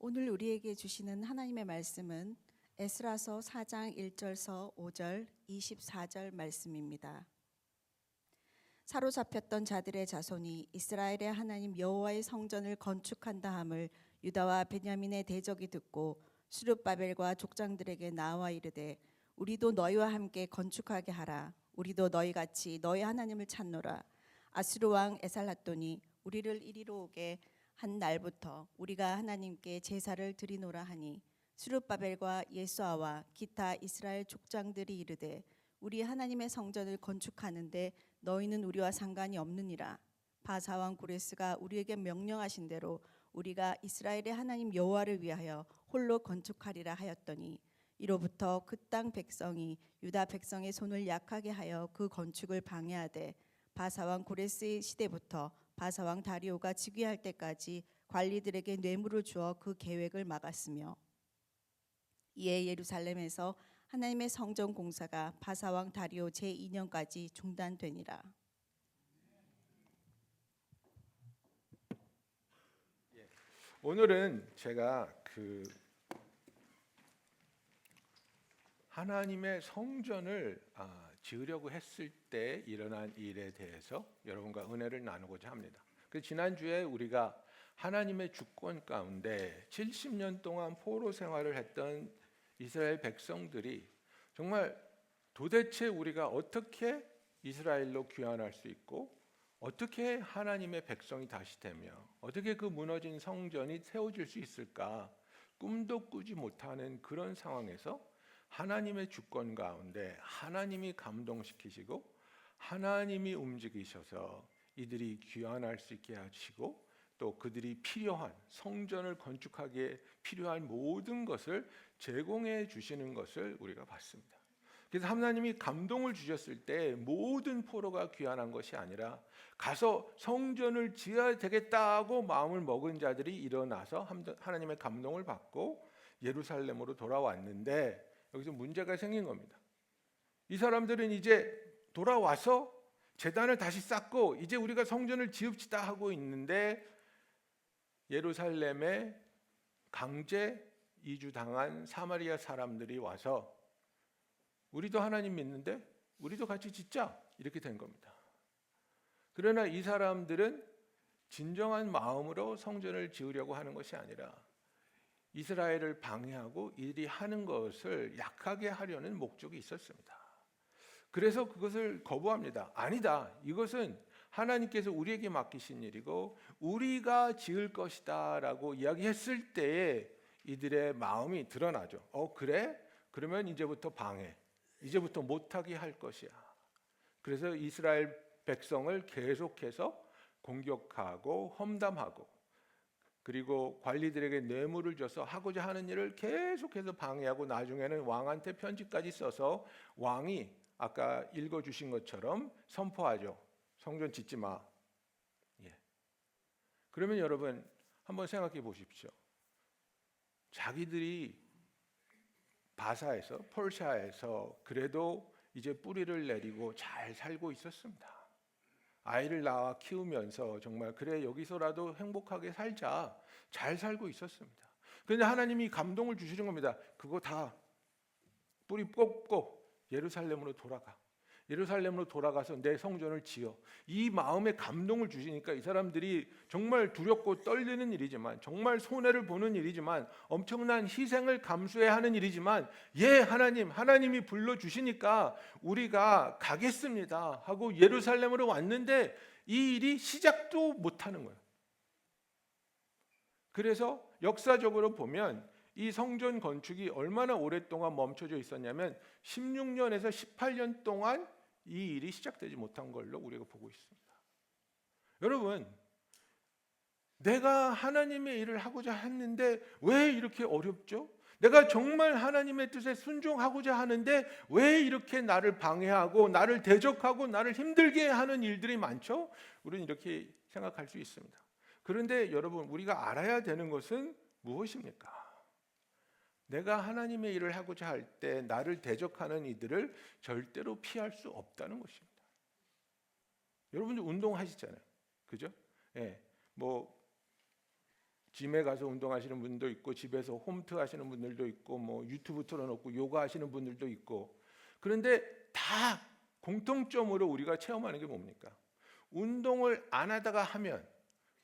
오늘 우리에게 주시는 하나님의 말씀은 에스라서 4장 1절서 5절 24절 말씀입니다. 사로잡혔던 자들의 자손이 이스라엘의 하나님 여호와의 성전을 건축한다 함을 유다와 베냐민의 대적이 듣고 스룹바벨과 족장들에게 나와 이르되 우리도 너희와 함께 건축하게 하라. 우리도 너희같이 너희 하나님을 찾노라. 아수르 왕 에살핫돈이 우리를 이리로 오게 한 날부터 우리가 하나님께 제사를 드리노라 하니 스룹바벨과 예수아와 기타 이스라엘 족장들이 이르되 우리 하나님의 성전을 건축하는데 너희는 우리와 상관이 없느니라. 바사 왕 고레스가 우리에게 명령하신 대로 우리가 이스라엘의 하나님 여호와를 위하여 홀로 건축하리라 하였더니 이로부터 그 땅 백성이 유다 백성의 손을 약하게 하여 그 건축을 방해하되 바사 왕 고레스의 시대부터 바사 왕 다리오가 즉위할 때까지 관리들에게 뇌물을 주어 그 계획을 막았으며 이에 예루살렘에서 하나님의 성전 공사가 바사 왕 다리오 제2년까지 중단되니라. 오늘은 제가 하나님의 성전을 지으려고 했을 때 일어난 일에 대해서 여러분과 은혜를 나누고자 합니다. 지난주에 우리가 하나님의 주권 가운데 70년 동안 포로 생활을 했던 이스라엘 백성들이 정말 도대체 우리가 어떻게 이스라엘로 귀환할 수 있고 어떻게 하나님의 백성이 다시 되며 어떻게 그 무너진 성전이 세워질 수 있을까 꿈도 꾸지 못하는 그런 상황에서 하나님의 주권 가운데 하나님이 감동시키시고 하나님이 움직이셔서 이들이 귀환할 수 있게 하시고 또 그들이 필요한 성전을 건축하기에 필요한 모든 것을 제공해 주시는 것을 우리가 봤습니다. 그래서 하나님이 감동을 주셨을 때 모든 포로가 귀환한 것이 아니라 가서 성전을 지어야 되겠다고 마음을 먹은 자들이 일어나서 하나님의 감동을 받고 예루살렘으로 돌아왔는데 여기서 문제가 생긴 겁니다. 이 사람들은 이제 돌아와서 제단을 다시 쌓고 이제 우리가 성전을 지읍시다 하고 있는데 예루살렘에 강제 이주당한 사마리아 사람들이 와서 우리도 하나님 믿는데 우리도 같이 짓자 이렇게 된 겁니다. 그러나 이 사람들은 진정한 마음으로 성전을 지으려고 하는 것이 아니라 이스라엘을 방해하고 이들이 하는 것을 약하게 하려는 목적이 있었습니다. 그래서 그것을 거부합니다. 아니다. 이것은 하나님께서 우리에게 맡기신 일이고 우리가 지을 것이다 라고 이야기했을 때에 이들의 마음이 드러나죠. 그래? 그러면 이제부터 방해, 이제부터 못하게 할 것이야. 그래서 이스라엘 백성을 계속해서 공격하고 험담하고 그리고 관리들에게 뇌물을 줘서 하고자 하는 일을 계속해서 방해하고 나중에는 왕한테 편지까지 써서 왕이 아까 읽어주신 것처럼 선포하죠. 성전 짓지 마. 그러면 여러분 한번 생각해 보십시오. 자기들이 바사에서 폴샤에서 그래도 이제 뿌리를 내리고 잘 살고 있었습니다. 아이를 낳아 키우면서 정말 그래 여기서라도 행복하게 살자 잘 살고 있었습니다. 그런데 하나님이 감동을 주시는 겁니다. 그거 다 뿌리 뽑고 예루살렘으로 돌아가. 예루살렘으로 돌아가서 내 성전을 지어. 이 마음에 감동을 주시니까 이 사람들이 정말 두렵고 떨리는 일이지만 정말 손해를 보는 일이지만 엄청난 희생을 감수해야 하는 일이지만 하나님이 불러주시니까 우리가 가겠습니다 하고 예루살렘으로 왔는데 이 일이 시작도 못하는 거예요. 그래서 역사적으로 보면 이 성전 건축이 얼마나 오랫동안 멈춰져 있었냐면 16년에서 18년 동안 이 일이 시작되지 못한 걸로 우리가 보고 있습니다. 여러분, 내가 하나님의 일을 하고자 했는데 왜 이렇게 어렵죠? 내가 정말 하나님의 뜻에 순종하고자 하는데 왜 이렇게 나를 방해하고 나를 대적하고 나를 힘들게 하는 일들이 많죠? 우리는 이렇게 생각할 수 있습니다. 그런데 여러분, 우리가 알아야 되는 것은 무엇입니까? 내가 하나님의 일을 하고자 할 때 나를 대적하는 이들을 절대로 피할 수 없다는 것입니다. 여러분들 운동하시잖아요, 그죠? 짐에 가서 운동하시는 분도 있고 집에서 홈트 하시는 분들도 있고 뭐 유튜브 틀어놓고 요가 하시는 분들도 있고. 그런데 다 공통점으로 우리가 체험하는 게 뭡니까? 운동을 안 하다가 하면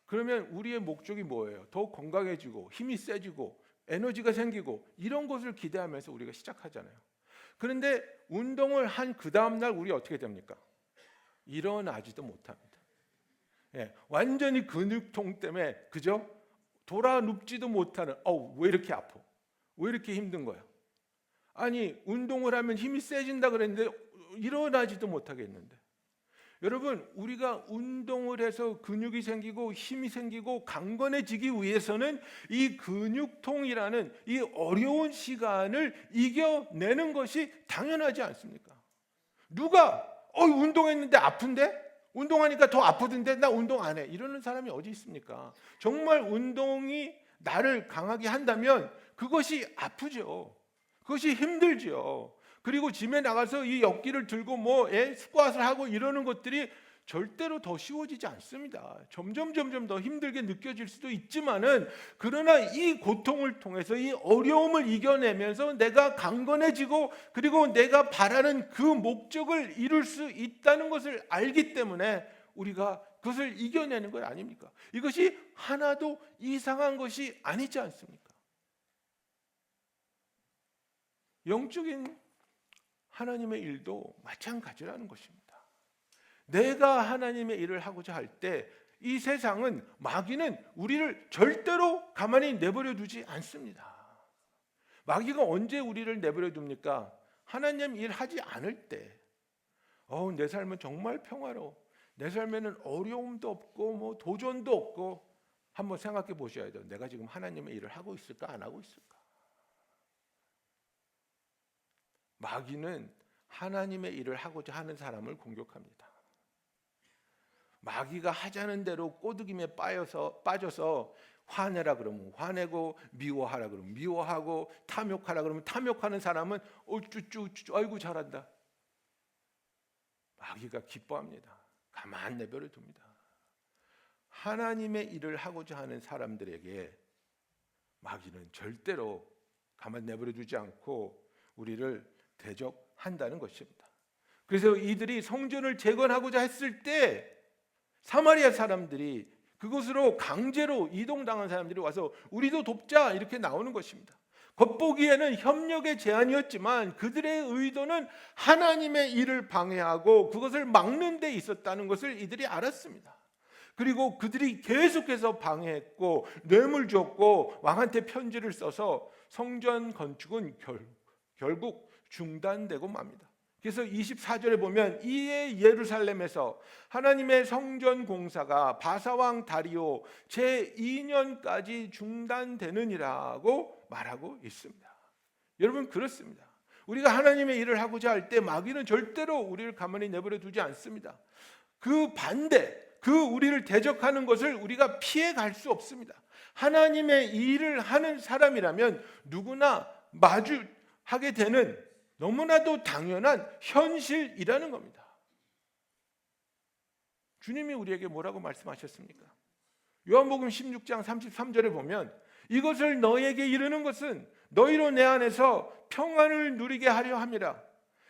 그러면 우리의 목적이 뭐예요? 더 건강해지고 힘이 세지고 에너지가 생기고 이런 것을 기대하면서 우리가 시작하잖아요. 그런데 운동을 한 그 다음 날 우리 어떻게 됩니까? 일어나지도 못합니다. 예, 완전히 근육통 때문에 그죠? 돌아 눕지도 못하는 왜 이렇게 아파? 왜 이렇게 힘든 거야? 아니 운동을 하면 힘이 세진다 그랬는데 일어나지도 못하겠는데. 여러분 우리가 운동을 해서 근육이 생기고 힘이 생기고 강건해지기 위해서는 이 근육통이라는 이 어려운 시간을 이겨내는 것이 당연하지 않습니까? 누가 운동했는데 아픈데? 운동하니까 더 아프던데 나 운동 안 해. 이러는 사람이 어디 있습니까? 정말 운동이 나를 강하게 한다면 그것이 아프죠. 그것이 힘들죠. 그리고 짐에 나가서 이 역기를 들고 스쿼트를 하고 이러는 것들이 절대로 더 쉬워지지 않습니다. 점점 더 힘들게 느껴질 수도 있지만은 그러나 이 고통을 통해서 이 어려움을 이겨내면서 내가 강건해지고 그리고 내가 바라는 그 목적을 이룰 수 있다는 것을 알기 때문에 우리가 그것을 이겨내는 것 아닙니까? 이것이 하나도 이상한 것이 아니지 않습니까? 영적인 하나님의 일도 마찬가지라는 것입니다. 내가 하나님의 일을 하고자 할 때 이 세상은 마귀는 우리를 절대로 가만히 내버려 두지 않습니다. 마귀가 언제 우리를 내버려 둡니까? 하나님 일 하지 않을 때. 내 삶은 정말 평화로워. 내 삶에는 어려움도 없고 도전도 없고. 한번 생각해 보셔야 돼요. 내가 지금 하나님의 일을 하고 있을까 안 하고 있을까? 마귀는 하나님의 일을 하고자 하는 사람을 공격합니다. 마귀가 하자는 대로 꼬드김에 빠져서 화내라 그러면 화내고 미워하라 그러면 미워하고 탐욕하라 그러면 탐욕하는 사람은 쭈쭈쭈 아이고 잘한다. 마귀가 기뻐합니다. 가만 내버려 둡니다. 하나님의 일을 하고자 하는 사람들에게 마귀는 절대로 가만 내버려 두지 않고 우리를 대적한다는 것입니다. 그래서 이들이 성전을 재건하고자 했을 때 사마리아 사람들이 그곳으로 강제로 이동당한 사람들이 와서 우리도 돕자 이렇게 나오는 것입니다. 겉보기에는 협력의 제안이었지만 그들의 의도는 하나님의 일을 방해하고 그것을 막는 데 있었다는 것을 이들이 알았습니다. 그리고 그들이 계속해서 방해했고 뇌물 줬고 왕한테 편지를 써서 성전 건축은 결국 중단되고 맙니다. 그래서 24절에 보면 이에 예루살렘에서 하나님의 성전 공사가 바사왕 다리오 제2년까지 중단되느니라고 말하고 있습니다. 여러분 그렇습니다. 우리가 하나님의 일을 하고자 할 때 마귀는 절대로 우리를 가만히 내버려 두지 않습니다. 그 반대, 우리를 대적하는 것을 우리가 피해 갈 수 없습니다. 하나님의 일을 하는 사람이라면 누구나 마주하게 되는 너무나도 당연한 현실이라는 겁니다. 주님이 우리에게 뭐라고 말씀하셨습니까? 요한복음 16장 33절에 보면 이것을 너희에게 이르는 것은 너희로 내 안에서 평안을 누리게 하려 함이라.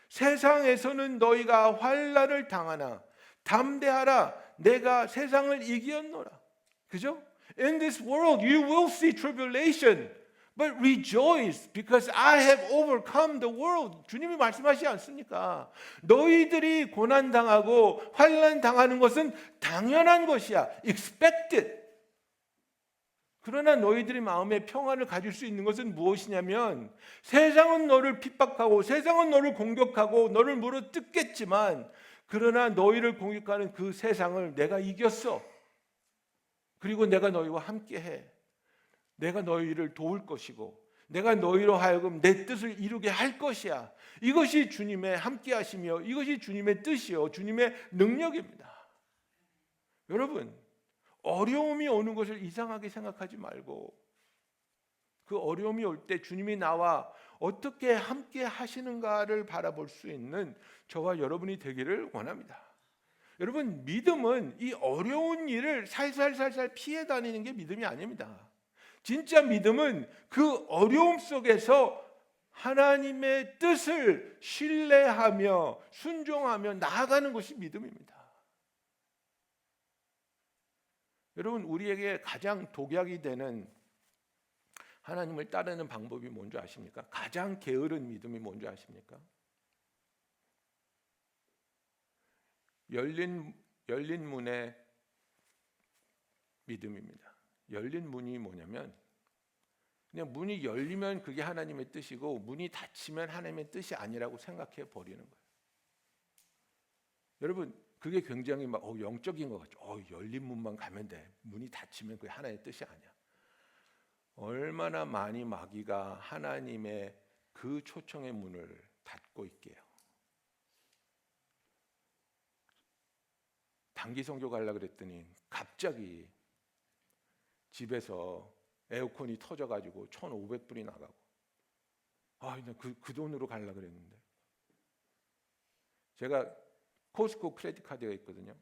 세상에서는 너희가 환난을 당하나 담대하라. 내가 세상을 이기었노라. 그죠? In this world you will see tribulation. But rejoice because I have overcome the world. 주님이 말씀하시지 않습니까? 너희들이 고난당하고 환난당하는 것은 당연한 것이야. Expected. 그러나 너희들이 마음에 평안을 가질 수 있는 것은 무엇이냐면 세상은 너를 핍박하고 세상은 너를 공격하고 너를 물어뜯겠지만 그러나 너희를 공격하는 그 세상을 내가 이겼어. 그리고 내가 너희와 함께해. 내가 너희를 도울 것이고 내가 너희로 하여금 내 뜻을 이루게 할 것이야. 이것이 주님의 함께하시며 이것이 주님의 뜻이요 주님의 능력입니다. 여러분 어려움이 오는 것을 이상하게 생각하지 말고 그 어려움이 올 때 주님이 나와 어떻게 함께 하시는가를 바라볼 수 있는 저와 여러분이 되기를 원합니다. 여러분 믿음은 이 어려운 일을 살살살살 피해 다니는 게 믿음이 아닙니다. 진짜 믿음은 그 어려움 속에서 하나님의 뜻을 신뢰하며 순종하며 나아가는 것이 믿음입니다. 여러분, 우리에게 가장 독약이 되는 하나님을 따르는 방법이 뭔지 아십니까? 가장 게으른 믿음이 뭔지 아십니까? 열린 문의 믿음입니다. 열린 문이 뭐냐면 그냥 문이 열리면 그게 하나님의 뜻이고 문이 닫히면 하나님의 뜻이 아니라고 생각해 버리는 거예요. 여러분, 그게 굉장히 막 영적인 것 같죠. 열린 문만 가면 돼. 문이 닫히면 그게 하나님의 뜻이 아니야. 얼마나 많이 마귀가 하나님의 그 초청의 문을 닫고 있게요. 단기 선교 가려고 그랬더니 갑자기 집에서 에어컨이 터져가지고 1,500불이 나가고 그 돈으로 가려고 그랬는데 제가 코스코 크레딧 카드가 있거든요.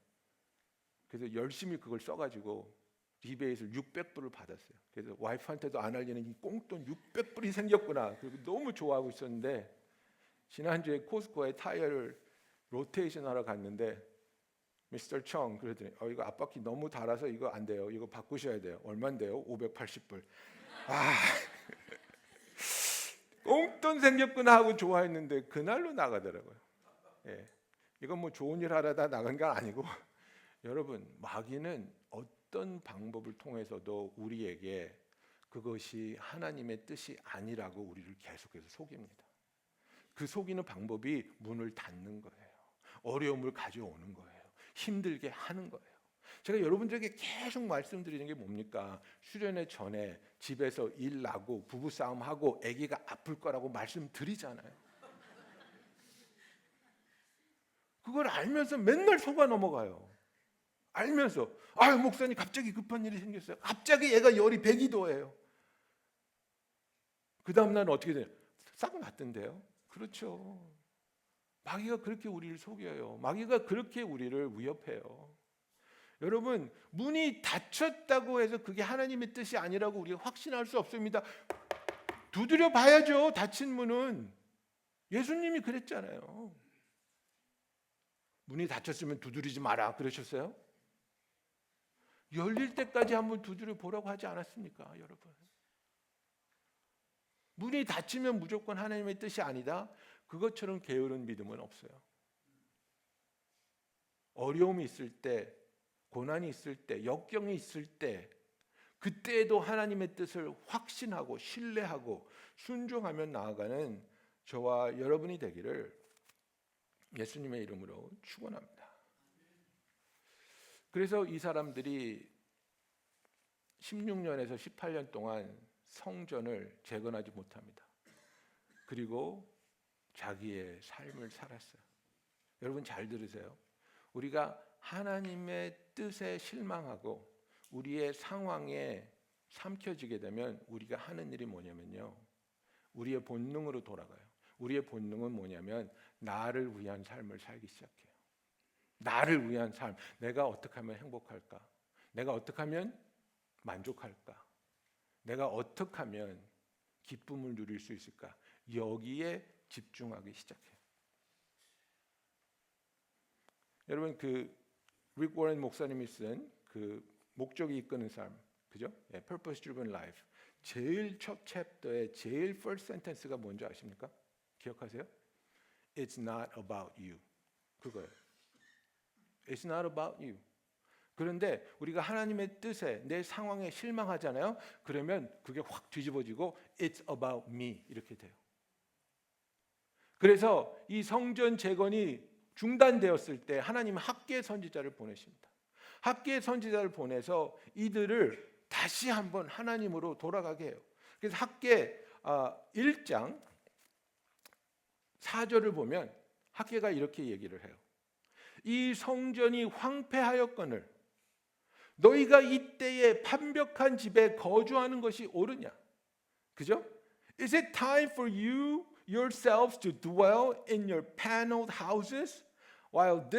그래서 열심히 그걸 써가지고 리베이트를 600불을 받았어요. 그래서 와이프한테도 안 알리는 이 꽁돈 600불이 생겼구나. 그리고 너무 좋아하고 있었는데 지난주에 코스코에 타이어를 로테이션 하러 갔는데 미스터 청 그러더니 이거 앞바퀴 너무 달아서 이거 안 돼요. 이거 바꾸셔야 돼요. 얼마인데요? 580불. 꽁돈 생겼구나 하고 좋아했는데 그날로 나가더라고요. 예. 이건 뭐 좋은 일 하려다 나간 게 아니고 여러분, 마귀는 어떤 방법을 통해서도 우리에게 그것이 하나님의 뜻이 아니라고 우리를 계속해서 속입니다. 그 속이는 방법이 문을 닫는 거예요. 어려움을 가져오는 거예요. 힘들게 하는 거예요. 제가 여러분들에게 계속 말씀드리는 게 뭡니까? 수련회 전에 집에서 일 나고 부부싸움하고 아기가 아플 거라고 말씀드리잖아요. 그걸 알면서 맨날 속아 넘어가요. 알면서 목사님 갑자기 급한 일이 생겼어요. 갑자기 얘가 열이 102도예요. 그 다음 날은 어떻게 돼요? 싹 났던데요. 그렇죠. 마귀가 그렇게 우리를 속여요. 마귀가 그렇게 우리를 위협해요. 여러분, 문이 닫혔다고 해서 그게 하나님의 뜻이 아니라고 우리가 확신할 수 없습니다. 두드려 봐야죠. 닫힌 문은. 예수님이 그랬잖아요. 문이 닫혔으면 두드리지 마라 그러셨어요? 열릴 때까지 한번 두드려 보라고 하지 않았습니까, 여러분? 문이 닫히면 무조건 하나님의 뜻이 아니다. 그것처럼 게으른 믿음은 없어요. 어려움이 있을 때, 고난이 있을 때, 역경이 있을 때 그때에도 하나님의 뜻을 확신하고 신뢰하고 순종하며 나아가는 저와 여러분이 되기를 예수님의 이름으로 축원합니다. 그래서 이 사람들이 16년에서 18년 동안 성전을 재건하지 못합니다. 그리고 자기의 삶을 살았어요. 여러분 잘 들으세요. 우리가 하나님의 뜻에 실망하고 우리의 상황에 삼켜지게 되면 우리가 하는 일이 뭐냐면요, 우리의 본능으로 돌아가요. 우리의 본능은 뭐냐면 나를 위한 삶을 살기 시작해요. 나를 위한 삶, 내가 어떻게 하면 행복할까? 내가 어떻게 하면 만족할까? 내가 어떻게 하면 기쁨을 누릴 수 있을까? 여기에 집중하기 시작해요. 여러분, 릭 워런 목사님이 쓴 목적이 이끄는 삶, 그죠? Purpose Driven Life. 제일 첫 챕터의 제일 first sentence가 뭔지 아십니까? 기억하세요? It's not about you. 그거예요. It's not about you. 그런데 우리가 하나님의 뜻에, 내 상황에 실망하잖아요. 그러면 그게 확 뒤집어지고 It's about me 이렇게 돼요. 그래서 이 성전 재건이 중단되었을 때 하나님은 학계 선지자를 보내십니다. 학계 선지자를 보내서 이들을 다시 한번 하나님으로 돌아가게 해요. 그래서 학계 1장 4절을 보면 학계가 이렇게 얘기를 해요. 이 성전이 황폐하였거늘 너희가 이때에 판벽한 집에 거주하는 것이 옳으냐? 그죠? Is it time for you yourselves to dwell in your paneled houses while this